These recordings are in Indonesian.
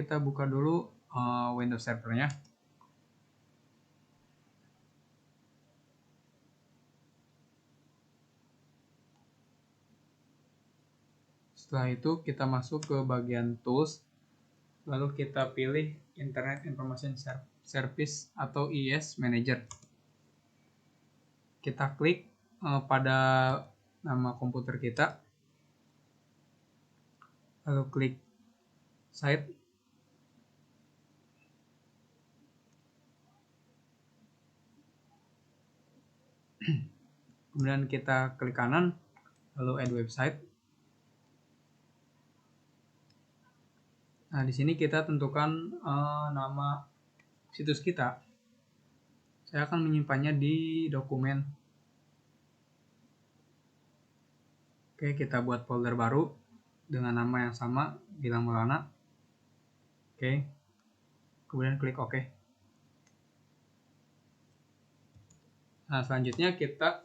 kita buka dulu Windows servernya. Setelah itu kita masuk ke bagian Tools, lalu kita pilih Internet Information Service atau IS Manager. Kita klik pada nama komputer kita, lalu klik Site. Kemudian kita klik kanan, lalu Add Website. Nah, di sini kita tentukan nama situs kita. Saya akan menyimpannya di dokumen. Oke, kita buat folder baru dengan nama yang sama, Gilang Maulana. Oke, kemudian klik OK. Nah, selanjutnya kita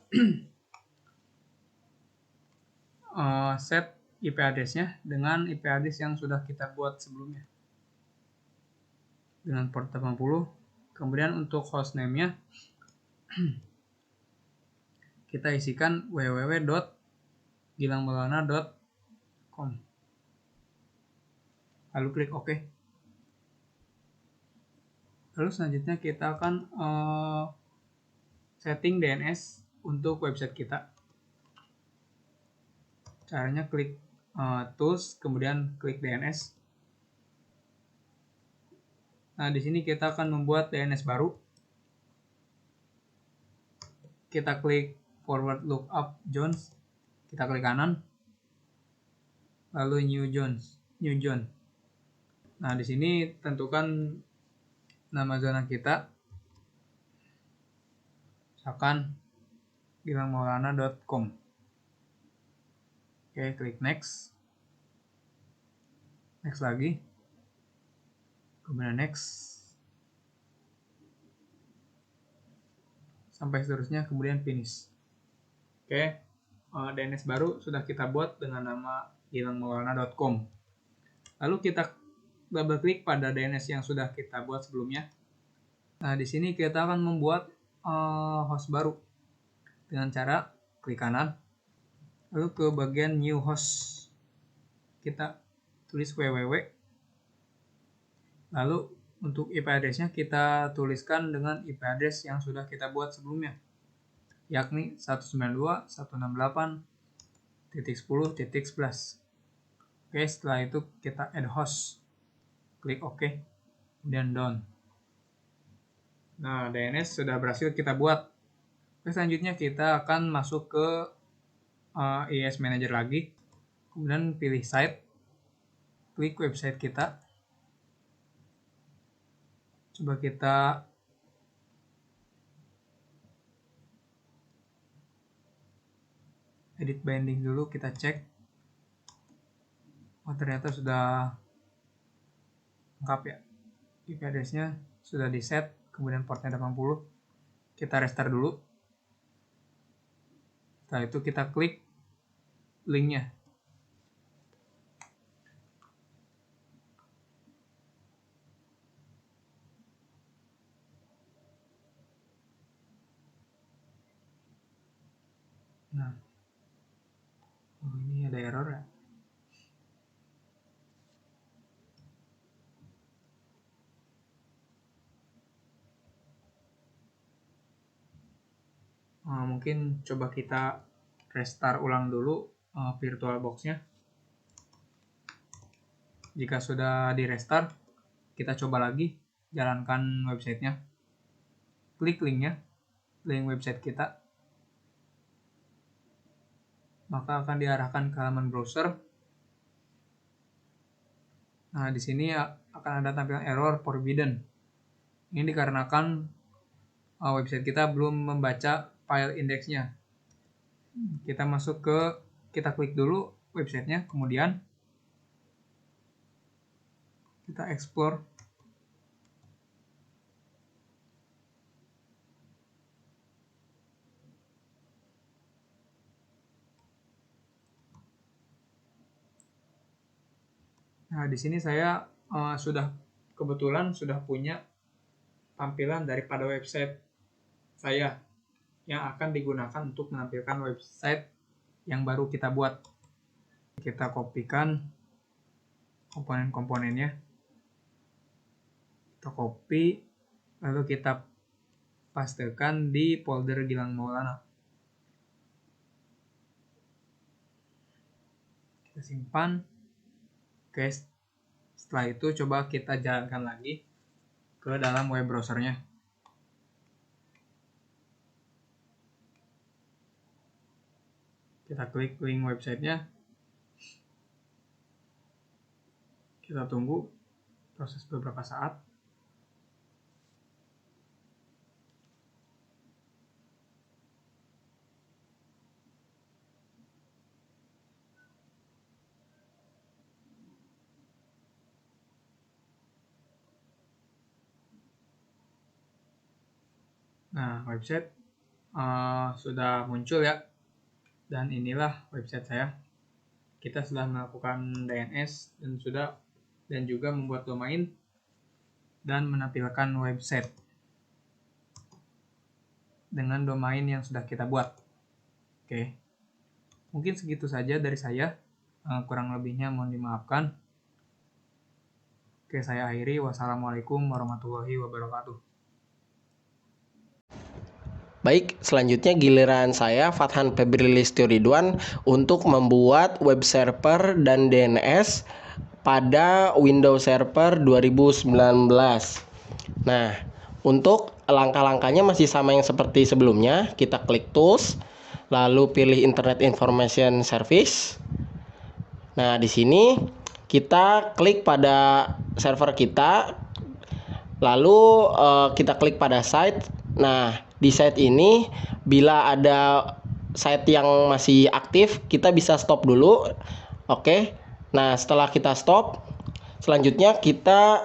set IP address-nya dengan IP address yang sudah kita buat sebelumnya dengan port 80. Kemudian untuk hostname-nya kita isikan www.gilangmaulana.com, lalu klik OK. Lalu selanjutnya kita akan setting DNS untuk website kita. Caranya klik Tools, kemudian klik DNS. Nah, di sini kita akan membuat DNS baru. Kita klik Forward Lookup Zones. Kita klik kanan. Lalu New Zone. Nah, di sini tentukan nama zona kita. Misalkan gilangmaulana.com. Oke, klik Next. Next lagi. Kemudian Next. Sampai seterusnya, kemudian Finish. Oke, DNS baru sudah kita buat dengan nama gilangmaulana.com. Lalu kita double klik pada DNS yang sudah kita buat sebelumnya. Nah, di sini kita akan membuat host baru dengan cara klik kanan, lalu ke bagian New Host kita tulis www. Lalu untuk IP address-nya kita tuliskan dengan IP address yang sudah kita buat sebelumnya, yakni 192.168.10.11. Oke, setelah itu kita add host. Klik OK, kemudian done. Nah, DNS sudah berhasil kita buat. Oke, selanjutnya kita akan masuk ke IS Manager lagi. Kemudian pilih Site. Klik website kita. Coba kita edit binding dulu, kita cek. Oh, ternyata sudah lengkap ya. IP address-nya sudah di set, kemudian portnya 80. Kita restart dulu. Setelah itu kita klik linknya. Nah, ini ada error ya. Mungkin coba kita restart ulang dulu VirtualBox-nya. Jika sudah di restart, kita coba lagi jalankan websitenya. Klik linknya, link website kita. Maka akan diarahkan ke halaman browser. Nah, di sini akan ada tampilan error forbidden. Ini dikarenakan website kita belum membaca file indeksnya. Kita klik dulu websitenya, kemudian kita explore. Nah, di sini saya kebetulan sudah punya tampilan daripada website saya yang akan digunakan untuk menampilkan website yang baru kita buat. Kita kopikan komponen-komponennya, kita copy, lalu kita pastekan di folder Gilang Maulana. Kita simpan. Oke, setelah itu coba kita jalankan lagi ke dalam web browsernya. Kita klik link websitenya. Kita tunggu proses beberapa saat. Nah, website sudah muncul ya. Dan inilah website saya. Kita sudah melakukan DNS dan juga membuat domain dan menampilkan website dengan domain yang sudah kita buat. Oke. Mungkin segitu saja dari saya. Kurang lebihnya mohon dimaafkan. Oke, saya akhiri. Wassalamualaikum warahmatullahi wabarakatuh. Baik, selanjutnya giliran saya, Fathan Febri Listio Ridwan, untuk membuat web server dan DNS pada Windows Server 2019. Nah, untuk langkah-langkahnya masih sama yang seperti sebelumnya. Kita klik Tools, lalu pilih Internet Information Service. Nah, di sini kita klik pada server kita, lalu kita klik pada site. Nah, di site ini bila ada site yang masih aktif, kita bisa stop dulu. Oke. Nah, setelah kita stop, selanjutnya kita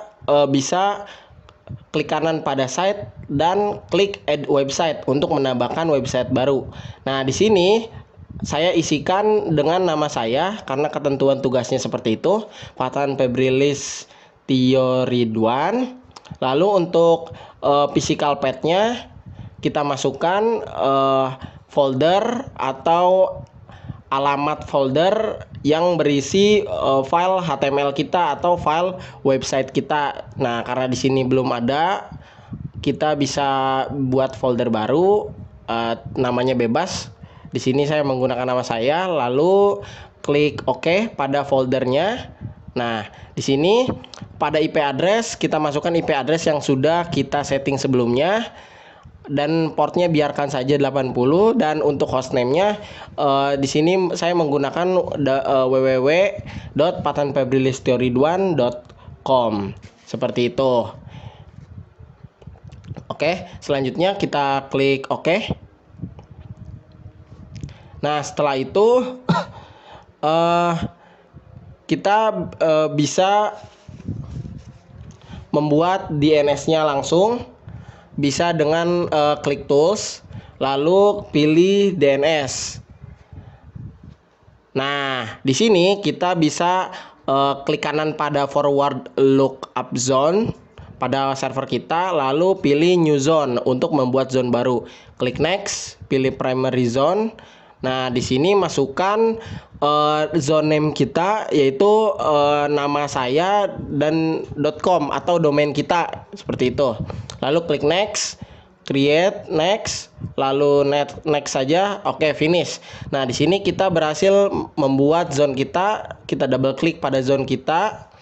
bisa klik kanan pada site dan klik add website untuk menambahkan website baru. Nah, di sini saya isikan dengan nama saya karena ketentuan tugasnya seperti itu, Fathan Febri Listio Ridwan. Lalu untuk physical path-nya kita masukkan folder atau alamat folder yang berisi file HTML kita atau file website kita. Nah, karena di sini belum ada, kita bisa buat folder baru, namanya bebas. Di sini saya menggunakan nama saya, lalu klik OK pada foldernya. Nah, di sini pada IP address kita masukkan IP address yang sudah kita setting sebelumnya. Dan portnya biarkan saja 80, dan untuk hostname-nya di sini saya menggunakan www.fathanfebrilistioridwan.com seperti itu. Oke, selanjutnya kita klik OK. Nah, setelah itu kita bisa membuat DNS-nya langsung. Bisa dengan klik Tools, lalu pilih DNS. Nah, di sini kita bisa klik kanan pada forward lookup zone pada server kita, lalu pilih new zone untuk membuat zone baru. Klik next, pilih primary zone. Nah, di sini masukkan zone name kita, yaitu nama saya dan .com atau domain kita seperti itu. Lalu klik next, create next, lalu next saja. Oke, finish. Nah, di sini kita berhasil membuat zone kita. Kita double klik pada zone kita.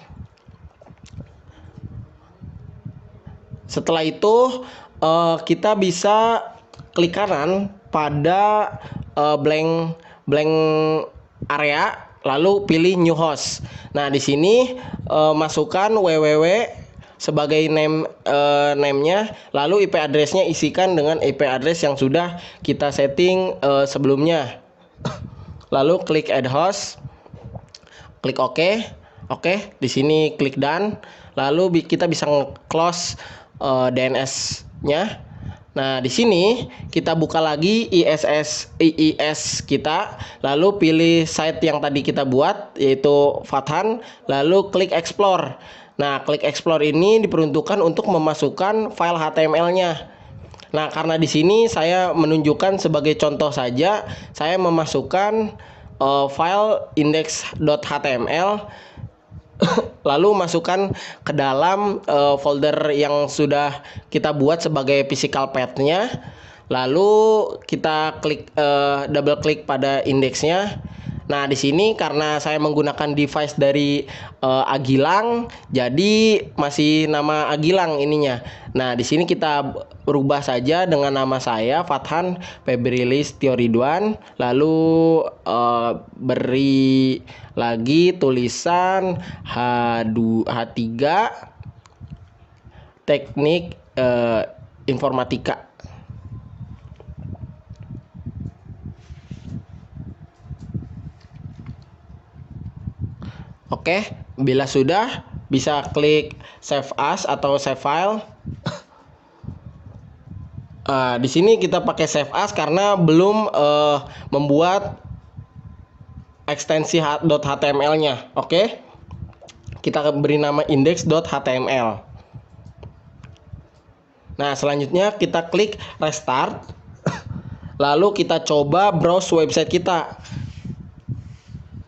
Setelah itu kita bisa klik kanan pada blank area, lalu pilih new host. Nah, di sini masukkan www sebagai name-nya, lalu IP address-nya isikan dengan IP address yang sudah kita setting sebelumnya. Lalu klik add host, klik OK. Oke, di sini klik done. Lalu kita bisa close DNS-nya. Nah, di sini kita buka lagi IIS kita, lalu pilih site yang tadi kita buat, yaitu Fathan, lalu klik explore. Nah, klik explore ini diperuntukkan untuk memasukkan file HTML-nya. Nah, karena di sini saya menunjukkan sebagai contoh saja, saya memasukkan file index.html, lalu masukkan ke dalam folder yang sudah kita buat sebagai physical path-nya. Lalu kita double klik pada indeksnya. Nah, di sini karena saya menggunakan device dari Agilang, jadi masih nama Agilang ininya. Nah, di sini kita rubah saja dengan nama saya Fathan Febrilis Ridwan, lalu beri lagi tulisan H3 Teknik Informatika. Oke, bila sudah bisa klik save as atau save file. Di sini kita pakai save as karena belum membuat ekstensi .html-nya. Oke, kita beri nama index.html. Nah, selanjutnya kita klik restart. Lalu kita coba browse website kita.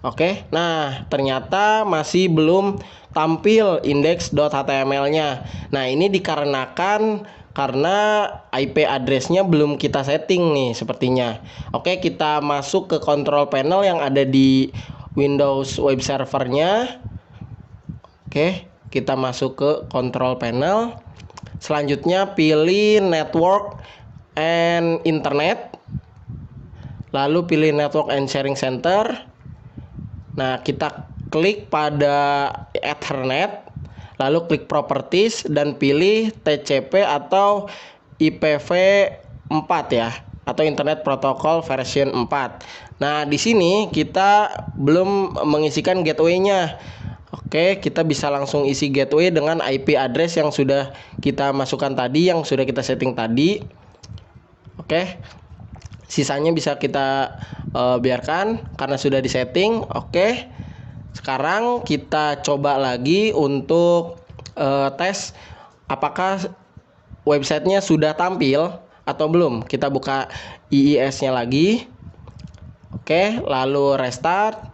Oke, nah ternyata masih belum tampil index.html-nya. Nah, ini dikarenakan karena IP address-nya belum kita setting nih sepertinya. Oke, kita masuk ke control panel yang ada di Windows web server-nya. Oke, kita masuk ke control panel. Selanjutnya pilih network and internet. Lalu pilih network and sharing center. Nah, kita klik pada Ethernet, lalu klik Properties dan pilih TCP atau IPv4 ya, atau Internet Protocol version 4. Nah, di sini kita belum mengisikan gateway-nya. Oke, kita bisa langsung isi gateway dengan IP address yang sudah kita masukkan tadi, yang sudah kita setting tadi. Oke. Sisanya bisa kita biarkan karena sudah disetting. Oke. Sekarang kita coba lagi untuk tes apakah websitenya sudah tampil atau belum. Kita buka IIS-nya lagi. Oke, lalu restart.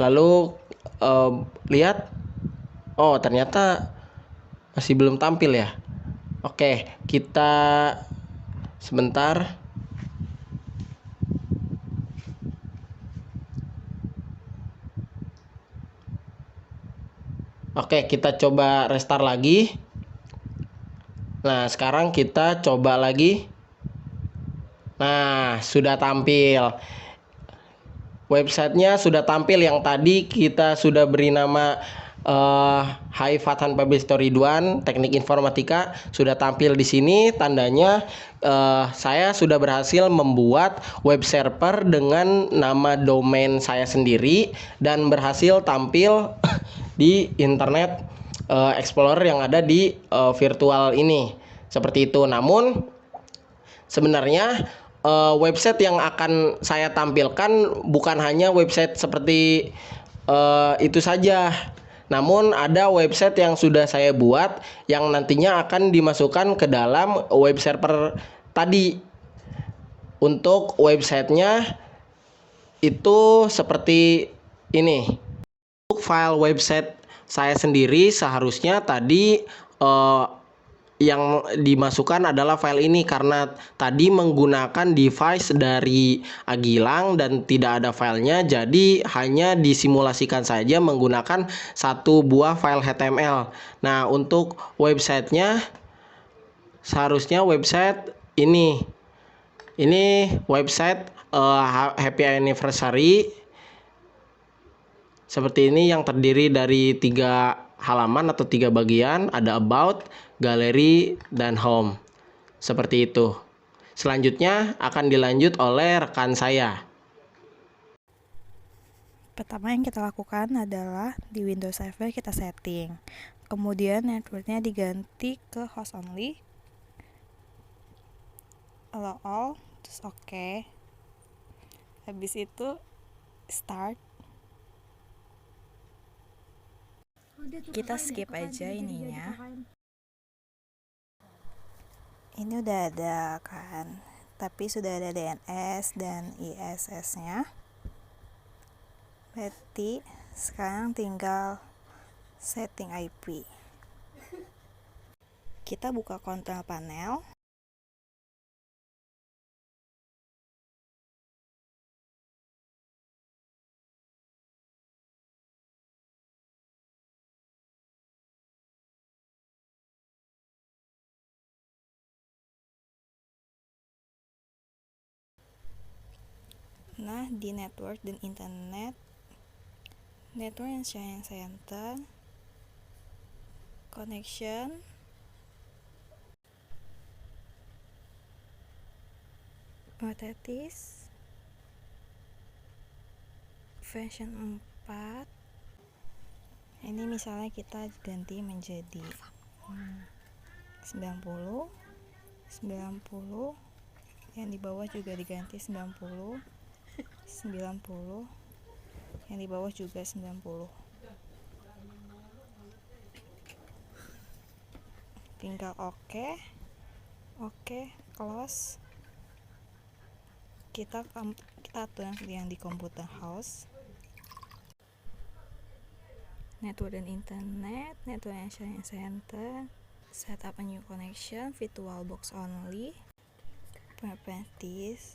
Lalu lihat. Oh, ternyata masih belum tampil ya. Oke, kita sebentar. Oke, kita coba restart lagi. Nah, sekarang kita coba lagi. Nah, sudah tampil. Websitenya sudah tampil, yang tadi kita sudah beri nama Hai Fathan Febrilis Ridwan, Teknik Informatika, sudah tampil di sini tandanya saya sudah berhasil membuat web server dengan nama domain saya sendiri dan berhasil tampil di Internet Explorer yang ada di virtual ini. Seperti itu. Namun sebenarnya website yang akan saya tampilkan bukan hanya website seperti itu saja. Namun ada website yang sudah saya buat yang nantinya akan dimasukkan ke dalam web server tadi. Untuk websitenya itu seperti ini. Untuk file website saya sendiri seharusnya tadi yang dimasukkan adalah file ini karena tadi menggunakan device dari Agilang dan tidak ada filenya, jadi hanya disimulasikan saja menggunakan satu buah file HTML. Nah, untuk websitenya seharusnya website ini website Happy Anniversary seperti ini, yang terdiri dari 3 halaman atau 3 bagian, ada about, galeri, dan home. Seperti itu. Selanjutnya akan dilanjut oleh rekan saya. Pertama yang kita lakukan adalah di Windows Server kita setting. Kemudian networknya diganti ke host only. Allow all, terus oke. Habis itu start. Kita skip aja ininya. Ini udah ada kan, tapi sudah ada DNS dan ISS-nya. Berarti sekarang tinggal setting IP. Kita buka control panel. Nah, di network dan internet, network and sharing center, connection, otomatis, version 4. Ini misalnya kita ganti menjadi 90, yang di bawah juga diganti 90, yang di bawah juga 90. Tinggal oke, close. Kita atur yang di komputer host, network dan internet, network and sharing center, set up a new connection, virtual box only, properties,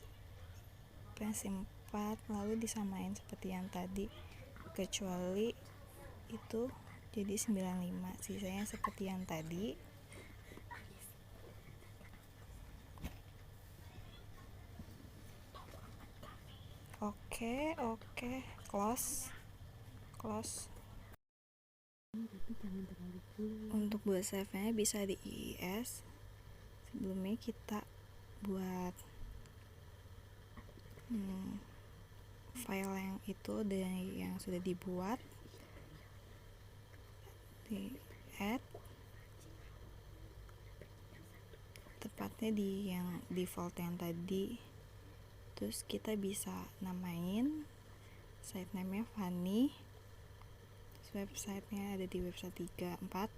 versi 4, lalu disamain seperti yang tadi, kecuali itu jadi 95, sisanya seperti yang tadi. Oke, close. Untuk buat save-nya bisa di IIS. Sebelumnya kita buat file yang itu dari yang sudah dibuat, di add, tepatnya di yang default yang tadi. Terus kita bisa namain site name-nya Fanny. Website-nya ada di website 3, 4.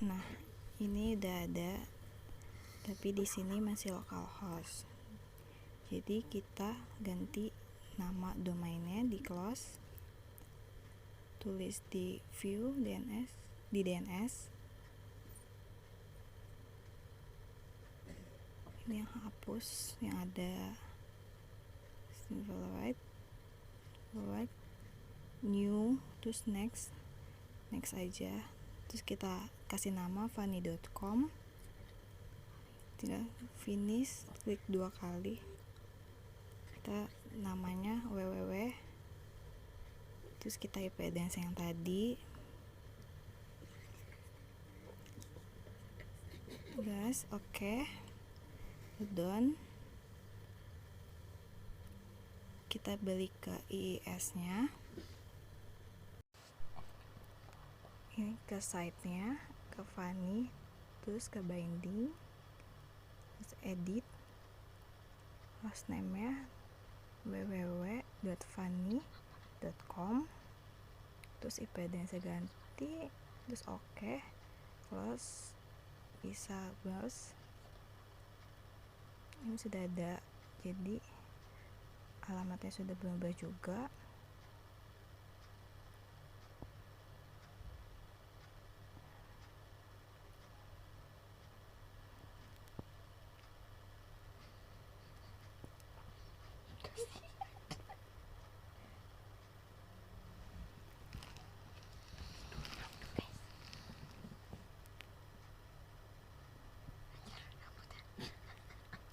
Nah, ini udah ada, tapi di sini masih localhost. Jadi kita ganti nama domainnya di close, tulis di view DNS, di DNS. Ini yang hapus, yang ada right, new, terus next aja. Terus kita kasih nama fanny.com, tinggal finish, klik 2 kali, kita namanya www, terus kita IP address yang tadi, guys. Oke, done. Kita balik ke IIS nya, ini ke site nya, ke Fanny, terus ke binding, terus edit, hostname nya www.fanny.com, terus IP address ganti, terus oke, close, bisa browse. Ini sudah ada, jadi alamatnya sudah berubah juga.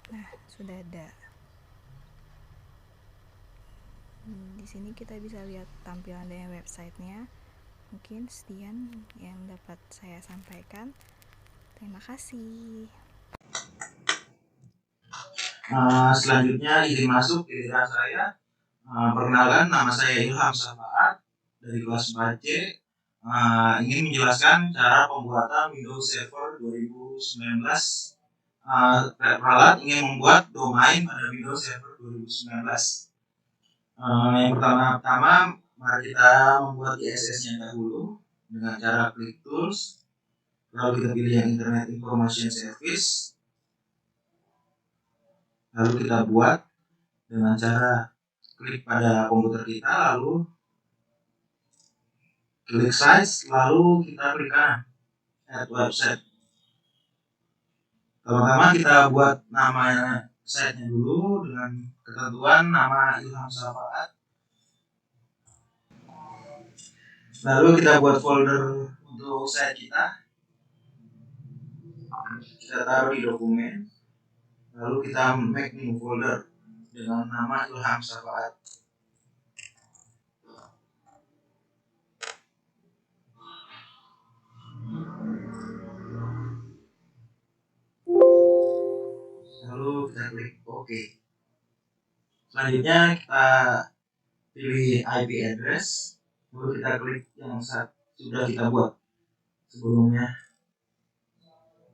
Nah, sudah ada. Di sini kita bisa lihat tampilan dari websitenya. Mungkin sekian yang dapat saya sampaikan. Terima kasih. Selanjutnya izin masuk giliran saya. Perkenalkan, nama saya Ilham Safaat dari kelas 4C. Ingin menjelaskan cara pembuatan Windows Server 2019. Ralat ingin membuat domain pada Windows Server 2019. Yang pertama, mari kita membuat ISS-nya dahulu dengan cara klik Tools, lalu kita pilih yang Internet Information Service, lalu kita buat dengan cara klik pada komputer kita, lalu klik Size, lalu kita klik kanan Add Website. Pertama kita buat nama site-nya dulu dengan ketentuan nama Ilham Safaat. Lalu kita buat folder untuk site kita. Kita taruh di dokumen. Lalu kita make new folder dengan nama Ilham Safaat. Lalu kita klik OK. Selanjutnya kita pilih IP address. Lalu kita klik yang sudah kita buat sebelumnya.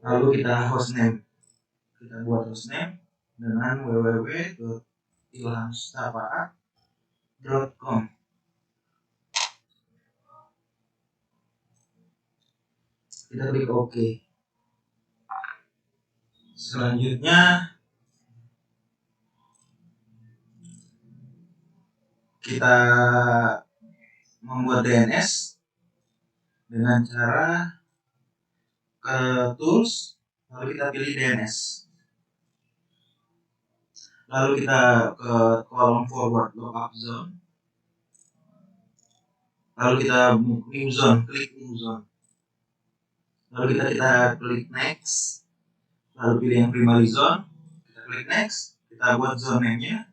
Lalu kita hostname. Kita buat hostname dengan www.ilhamsafaat.com. Kita klik OK. Selanjutnya kita membuat DNS dengan cara ke Tools, lalu kita pilih DNS. Lalu kita ke kolom Forward Lookup Zone. Lalu kita New Zone, klik New Zone. Lalu kita klik Next. Lalu pilih yang Primary Zone. Kita klik Next. Kita buat zone name-nya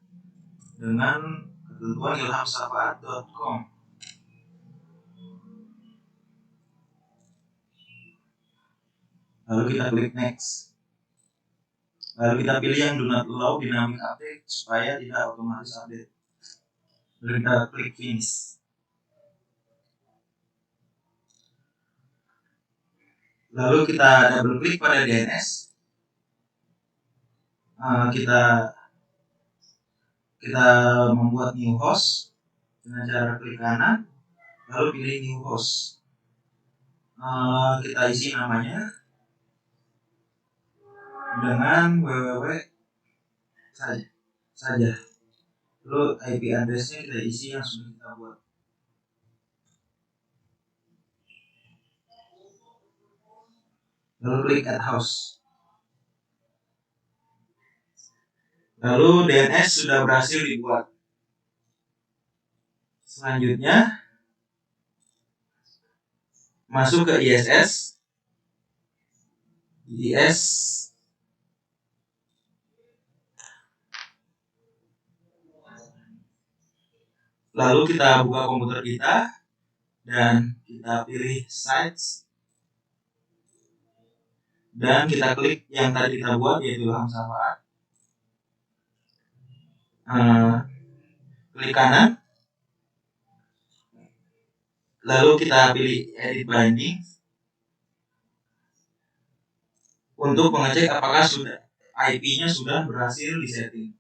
dengan ketentuan ilhamsafaat.com. Lalu kita klik Next. Lalu kita pilih yang Do Not Allow Dynamic Update supaya tidak otomatis update. Lalu kita klik Finish. Lalu kita double klik pada DNS. Kita membuat new host dengan cara klik kanan, lalu pilih new host. Kita isi namanya dengan www saja. Lalu IP address-nya kita isi yang sudah kita buat. Lalu klik add host. Lalu DNS sudah berhasil dibuat. Selanjutnya masuk ke ISS. Lalu kita buka komputer kita dan kita pilih Sites dan kita klik yang tadi kita buat yaitu Ilham Safaat. Klik kanan, lalu kita pilih Edit Binding untuk mengecek apakah IP-nya sudah berhasil disetting.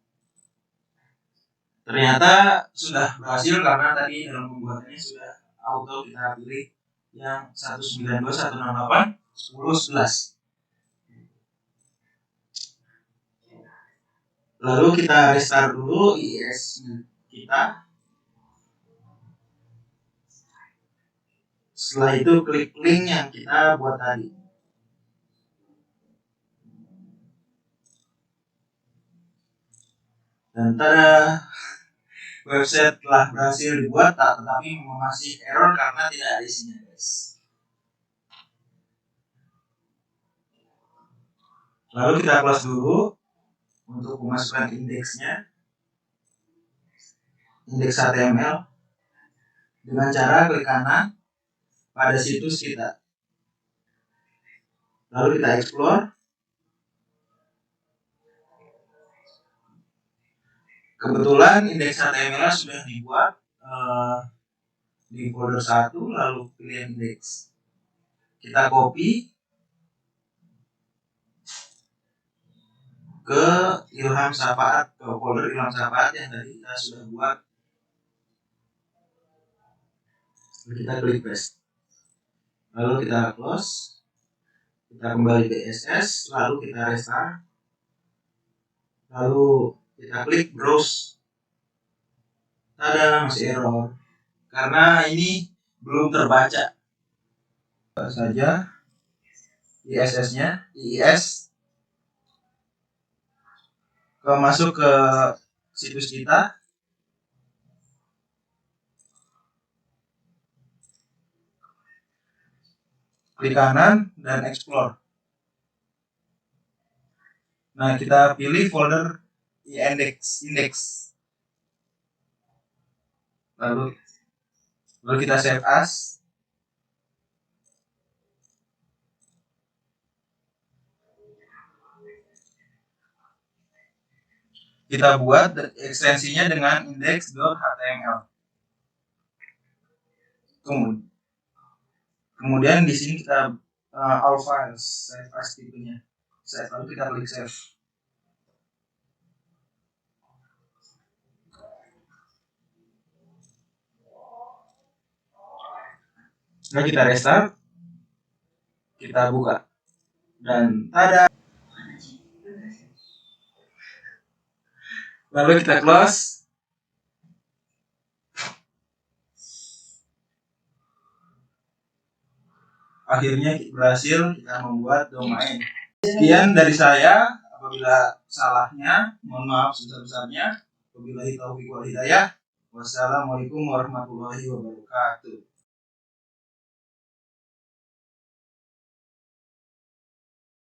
Ternyata sudah berhasil karena tadi dalam pembuatannya sudah auto kita pilih yang 192.168.10.11. Lalu kita restart dulu IIS kita. Setelah itu klik link yang kita buat tadi. Dan tada, website telah berhasil dibuat, tetapi masih error karena tidak ada isinya, guys. Lalu kita close dulu untuk memasukkan indeksnya, indeks HTML, dengan cara klik kanan pada situs kita. Lalu kita explore. Kebetulan indeks HTML sudah dibuat di folder 1, lalu pilih indeks. Kita copy ke Ilham Safaat, ke folder Ilham Safaat yang tadi kita sudah buat. Kita klik paste. Lalu kita close. Kita kembali ke CSS, lalu kita restart. Lalu kita klik browse. Tada, masih error. Karena ini belum terbaca. Saja ISS-nya, IIS masuk ke situs kita. Klik kanan dan explore. Nah, kita pilih folder index. Lalu kita save as. Kita buat ekstensinya dengan index.html. Kemudian di sini kita all files, save as tipenya. Save, lalu kita klik save. Nah, kita restart, kita buka, dan tada. Lalu kita close. Akhirnya berhasil kita membuat domain. Sekian dari saya. Apabila salahnya, mohon maaf sebesar-besarnya. Wabillahi taufiq wal hidayah. Wassalamualaikum warahmatullahi wabarakatuh.